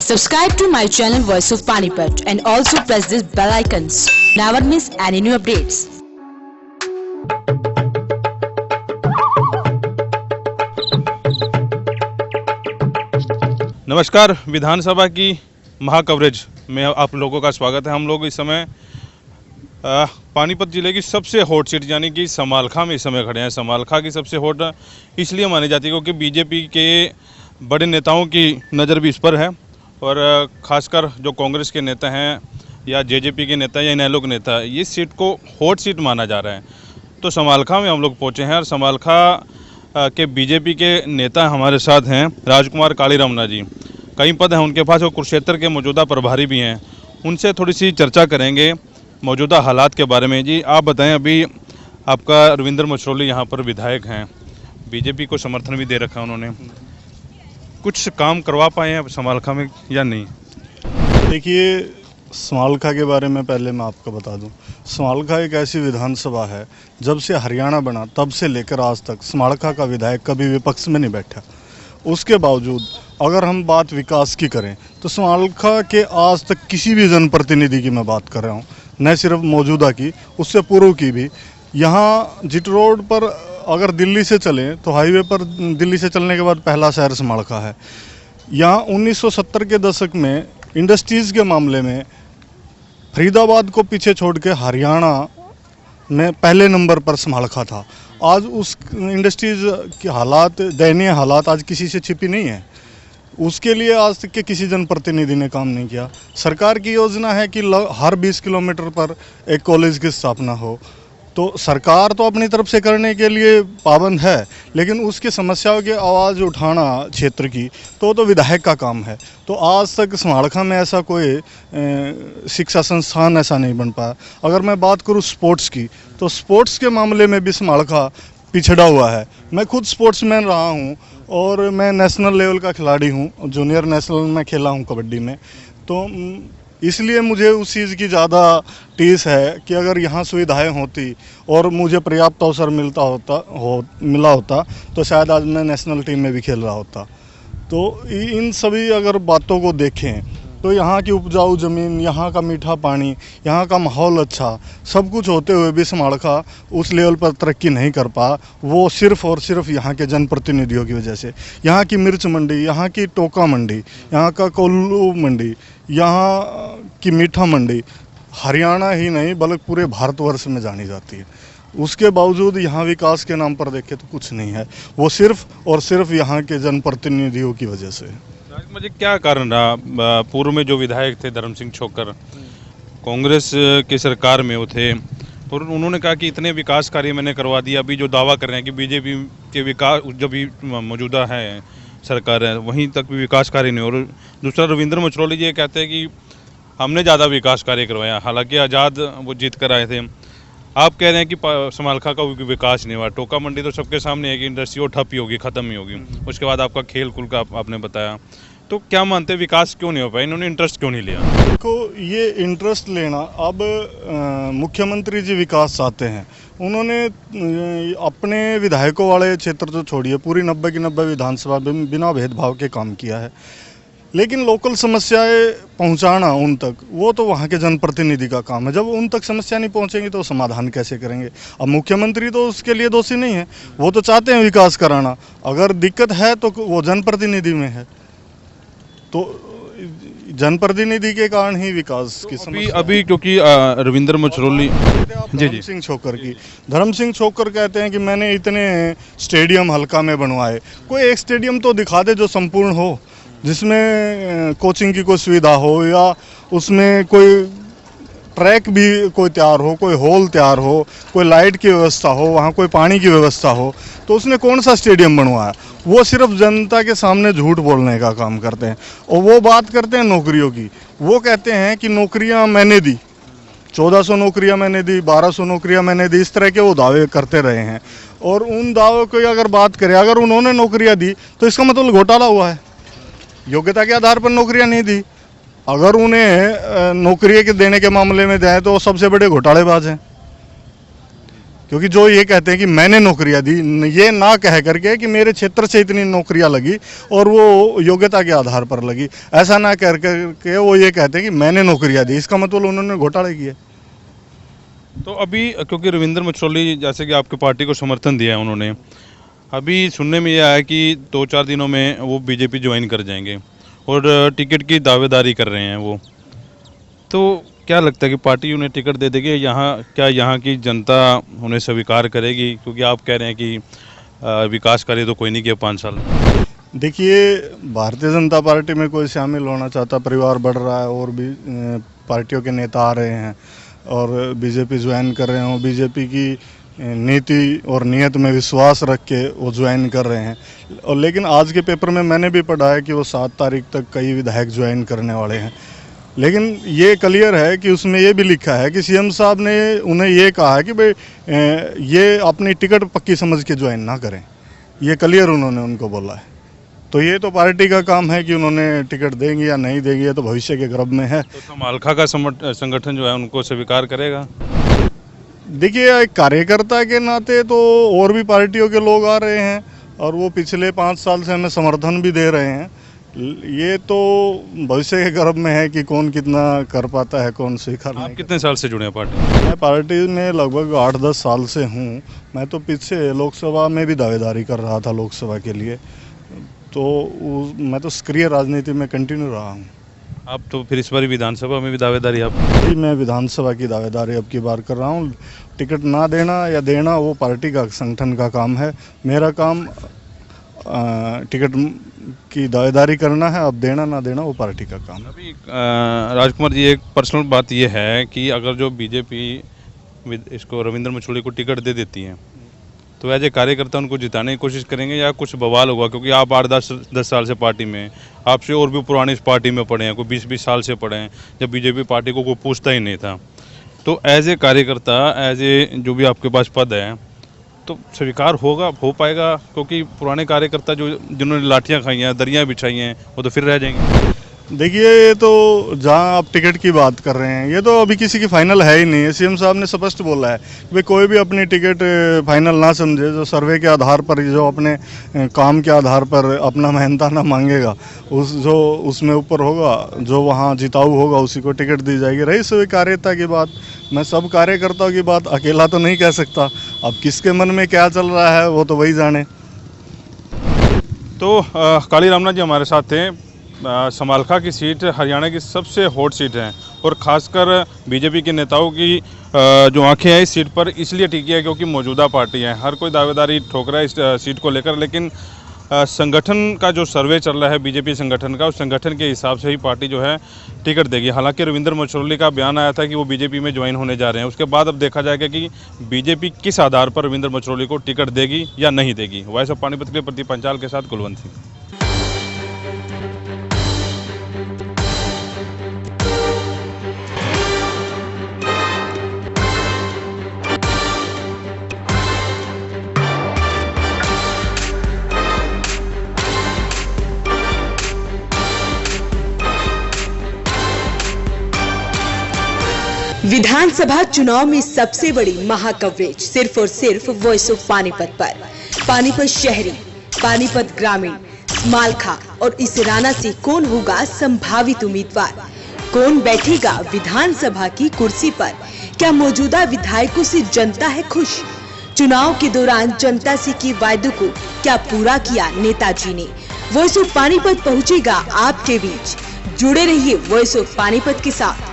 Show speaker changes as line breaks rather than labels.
Subscribe to my channel Voice of Panipat and also press this bell icons. Never miss any new updates.
नमस्कार, विधानसभा की महा coverage में आप लोगों का स्वागत है। हम लोग इस समय पानीपत जिले की सबसे हॉट सीट यानी कि समालखा में इस समय खड़े हैं। समालखा की सबसे हॉट इसलिए मानी जाती है क्योंकि बीजेपी के बड़े नेताओं की नज़र भी इस पर है और ख़ासकर जो कांग्रेस के नेता हैं या जेजेपी के नेता या इनेलो के नेता, ये सीट को हॉट सीट माना जा रहा है। तो समालखा में हम लोग पहुँचे हैं और समालखा के बीजेपी के नेता हमारे साथ हैं राजकुमार कालीरामना जी। कई पद हैं उनके पास और कुरुक्षेत्र के मौजूदा प्रभारी भी हैं। उनसे थोड़ी सी चर्चा करेंगे मौजूदा हालात के बारे में। जी आप बताएं, अभी आपका रविंद्र मछरौली यहाँ पर विधायक हैं, बीजेपी को समर्थन भी दे रखा है उन्होंने, कुछ काम करवा पाए हैं समालखा में या नहीं?
देखिए, समालखा के बारे में पहले मैं आपको बता दूं, समालखा एक ऐसी विधानसभा है, जब से हरियाणा बना तब से लेकर आज तक समालखा का विधायक कभी विपक्ष में नहीं बैठा। उसके बावजूद अगर हम बात विकास की करें तो समालखा के आज तक किसी भी जनप्रतिनिधि की मैं बात कर रहा हूँ, न सिर्फ मौजूदा की, उससे पूर्व की भी। यहाँ जिट रोड पर अगर दिल्ली से चलें तो हाईवे पर दिल्ली से चलने के बाद पहला शहर समालखा है। यहाँ 1970 के दशक में इंडस्ट्रीज़ के मामले में फरीदाबाद को पीछे छोड़ के हरियाणा में पहले नंबर पर समालखा था। आज उस इंडस्ट्रीज़ के हालात, दयनीय हालात आज किसी से छिपी नहीं है। उसके लिए आज तक के किसी जनप्रतिनिधि ने काम नहीं किया। सरकार की योजना है कि हर 20 किलोमीटर पर एक कॉलेज की स्थापना हो, तो सरकार तो अपनी तरफ से करने के लिए पाबंद है, लेकिन उसकी समस्याओं की आवाज़ उठाना क्षेत्र की तो विधायक का काम है। तो आज तक समालखा में ऐसा कोई शिक्षा संस्थान ऐसा नहीं बन पाया। अगर मैं बात करूं स्पोर्ट्स की, तो स्पोर्ट्स के मामले में भी समालखा पिछड़ा हुआ है। मैं खुद स्पोर्ट्समैन रहा हूं और मैं नेशनल लेवल का खिलाड़ी हूं, जूनियर नेशनल में खेला हूं कबड्डी में। तो इसलिए मुझे उस चीज़ की ज़्यादा टीस है कि अगर यहाँ सुविधाएं होती और मुझे पर्याप्त अवसर मिला होता तो शायद आज मैं नेशनल टीम में भी खेल रहा होता। तो इन सभी अगर बातों को देखें तो यहाँ की उपजाऊ ज़मीन, यहाँ का मीठा पानी, यहाँ का माहौल अच्छा, सब कुछ होते हुए भी समालखा उस लेवल पर तरक्की नहीं कर पा। वो सिर्फ़ और सिर्फ यहाँ के जनप्रतिनिधियों की वजह से। यहाँ की मिर्च मंडी, यहाँ की टोका मंडी, यहाँ का कोल्लू मंडी, यहाँ की मीठा मंडी हरियाणा ही नहीं बल्कि पूरे भारतवर्ष में जानी जाती है। उसके बावजूद यहाँ विकास के नाम पर देखें तो कुछ नहीं है। वो सिर्फ और सिर्फ यहाँ के जनप्रतिनिधियों की वजह से।
मुझे क्या कारण रहा, पूर्व में जो विधायक थे धर्म सिंह छोक्कर, कांग्रेस की सरकार में वो थे और उन्होंने कहा कि इतने विकास कार्य मैंने करवा दिया। अभी जो दावा कर रहे हैं कि बीजेपी के विकास जो भी मौजूदा है सरकार है वहीं तक भी विकास कार्य नहीं। और दूसरा रविंद्र मछरौली जी ये कहते हैं कि हमने ज़्यादा विकास कार्य करवाया, हालांकि आज़ाद वो जीत कर आए थे। आप कह रहे हैं कि समालखा का विकास नहीं हुआ। टोका मंडी तो सबके सामने है कि इंडस्ट्री वो ठप ही होगी, ख़त्म ही होगी। उसके बाद आपका खेल कूद का आपने बताया। तो क्या मानते हैं विकास क्यों नहीं हो पाया? इन्होंने इंटरेस्ट क्यों नहीं लिया?
देखो, ये इंटरेस्ट लेना, अब मुख्यमंत्री जी विकास चाहते हैं। उन्होंने अपने विधायकों वाले क्षेत्र तो छोड़िए, पूरी 90 की 90 विधानसभा बिना भेदभाव के काम किया है। लेकिन लोकल समस्याएं पहुंचाना उन तक, वो तो वहाँ के जनप्रतिनिधि का काम है। जब उन तक समस्या नहीं पहुंचेंगी तो समाधान कैसे करेंगे? अब मुख्यमंत्री तो उसके लिए दोषी नहीं है, वो तो चाहते हैं विकास कराना। अगर दिक्कत है तो वो जनप्रतिनिधि में है, तो जनप्रतिनिधि के कारण ही विकास की समस्या।
अभी क्योंकि रविंद्र मछरौली
धर्म सिंह छोक्कर की, धर्म सिंह छोक्कर कहते हैं कि मैंने इतने स्टेडियम हल्का में बनवाए। कोई एक स्टेडियम तो दिखा दे जो संपूर्ण हो, जिसमें कोचिंग की कोई सुविधा हो या उसमें कोई ट्रैक भी कोई तैयार हो, कोई हॉल तैयार हो, कोई लाइट की व्यवस्था हो, वहाँ कोई पानी की व्यवस्था हो। तो उसने कौन सा स्टेडियम बनवाया? वो सिर्फ जनता के सामने झूठ बोलने का काम करते हैं। और वो बात करते हैं नौकरियों की, वो कहते हैं कि नौकरियां मैंने दी, 1400 नौकरियां मैंने दी, 1200 नौकरियां मैंने दी, इस तरह के वो दावे करते रहे हैं। और उन दावों की अगर बात करें, अगर उन्होंने नौकरियां दी तो इसका मतलब घोटाला हुआ है। योग्यता के आधार पर नौकरियां नहीं दी। अगर उन्हें नौकरी के देने के मामले में जाए तो सबसे बड़े घोटालेबाज हैं। क्योंकि जो ये कहते हैं कि मैंने नौकरियां दी, ये ना कह करके कि मेरे क्षेत्र से इतनी नौकरियां लगी और वो योग्यता के आधार पर लगी, ऐसा ना कह करके वो ये कहते हैं कि मैंने नौकरियां दी, इसका मतलब उन्होंने घोटाला किया।
तो अभी क्योंकि रविंद्र मछोली जैसे कि आपकी पार्टी को समर्थन दिया है उन्होंने, अभी सुनने में यह आया कि 2-4 दिनों में वो बीजेपी ज्वाइन कर जाएंगे और टिकट की दावेदारी कर रहे हैं वो। तो क्या लगता है कि पार्टी उन्हें टिकट दे देगी? यहाँ की जनता उन्हें स्वीकार करेगी? क्योंकि आप कह रहे हैं कि विकास कार्य तो कोई नहीं किया 5 साल में।
देखिए, भारतीय जनता पार्टी में कोई शामिल होना चाहता, परिवार बढ़ रहा है और भी पार्टियों के नेता आ रहे हैं और बीजेपी ज्वाइन कर रहे हैं, बीजेपी की नीति और नियत में विश्वास रख के वो ज्वाइन कर रहे हैं। और लेकिन आज के पेपर में मैंने भी पढ़ा है कि वो 7 तारीख तक कई विधायक ज्वाइन करने वाले हैं। लेकिन ये क्लियर है कि उसमें ये भी लिखा है कि सीएम साहब ने उन्हें ये कहा है कि भाई ये अपनी टिकट पक्की समझ के ज्वाइन ना करें, ये क्लियर उन्होंने उनको बोला है। तो ये तो पार्टी का काम है कि उन्होंने टिकट देंगे या नहीं देंगे, ये तो भविष्य के गर्भ में है।
तो समालखा का संगठन जो है उनको स्वीकार करेगा?
देखिए, एक कार्यकर्ता के नाते तो और भी पार्टियों के लोग आ रहे हैं और वो पिछले 5 साल से हमें समर्थन भी दे रहे हैं। ये तो भविष्य के गर्भ में है कि कौन कितना कर पाता है, कौन स्वीकार नहीं।
आप कितने साल से जुड़े हैं पार्टी?
मैं पार्टी में लगभग 8-10 साल से हूँ। मैं तो पीछे लोकसभा में भी दावेदारी कर रहा था लोकसभा के लिए, तो मैं तो सक्रिय राजनीति में कंटिन्यू रहा हूँ।
आप तो फिर इस बार विधानसभा में भी दावेदारी आप?
जी, मैं विधानसभा की दावेदारी अब की बार कर रहा हूँ। टिकट ना देना या देना वो पार्टी का, संगठन का काम है। मेरा काम टिकट की दावेदारी करना है, अब देना ना देना वो पार्टी का काम है।
अभी राजकुमार जी, एक पर्सनल बात ये है कि अगर जो बीजेपी इसको रविंद्र मछोली को टिकट दे देती है तो एज ए कार्यकर्ता उनको जिताने की कोशिश करेंगे या कुछ बवाल होगा? क्योंकि आप 8-10 साल से पार्टी में, आपसे और भी पुराने इस पार्टी में पड़े हैं, कोई 20-20 साल से पड़े हैं, जब बीजेपी पार्टी को कोई पूछता ही नहीं था। तो एज ए कार्यकर्ता, एज ए जो भी आपके पास पद है, तो स्वीकार हो पाएगा? क्योंकि पुराने कार्यकर्ता जिन्होंने लाठियाँ खाई हैं, दरियाँ बिछाई हैं, वो तो फिर रह जाएंगे।
देखिए, ये तो जहाँ आप टिकट की बात कर रहे हैं, ये तो अभी किसी की फाइनल है ही नहीं है। सीएम साहब ने स्पष्ट बोला है कि भाई कोई भी अपनी टिकट फाइनल ना समझे। जो सर्वे के आधार पर, जो अपने काम के आधार पर अपना मेहनताना मांगेगा, उसमें ऊपर होगा, जो वहाँ जिताऊ होगा उसी को टिकट दी जाएगी। रही स्वीकार्यता की बात, मैं सब कार्यकर्ताओं की बात अकेला तो नहीं कह सकता। अब किसके मन में क्या चल रहा है वो तो वही जाने।
तो काली रामनाथ जी हमारे साथ थे। समालखा की सीट हरियाणा की सबसे हॉट सीट है और ख़ासकर बीजेपी के नेताओं की जो आंखें हैं इस सीट पर इसलिए टिकी है क्योंकि मौजूदा पार्टी है। हर कोई दावेदारी ठोक रहा है इस सीट को लेकर, लेकिन संगठन का जो सर्वे चल रहा है बीजेपी संगठन का, उस संगठन के हिसाब से ही पार्टी जो है टिकट देगी। हालांकि रविंद्र मछोली का बयान आया था कि वो बीजेपी में ज्वाइन होने जा रहे हैं। उसके बाद अब देखा जाएगा कि बीजेपी किस आधार पर रविंद्र मछोली को टिकट देगी या नहीं देगी। वॉइस ऑफ पानीपत के लिए प्रदीप पंचाल के साथ कुलवंत सिंह।
विधानसभा चुनाव में सबसे बड़ी महा कवरेज सिर्फ और सिर्फ वॉइस ऑफ पानीपत पर। पानीपत शहरी, पानीपत ग्रामीण, समालखा और इसराना से कौन होगा संभावित उम्मीदवार? कौन बैठेगा विधानसभा की कुर्सी पर? क्या मौजूदा विधायकों से जनता है खुश? चुनाव के दौरान जनता से किए वायदों को क्या पूरा किया नेताजी ने? वॉइस ऑफ पानीपत पहुंचेगा आपके बीच। जुड़े रहिए वॉइस ऑफ पानीपत के साथ।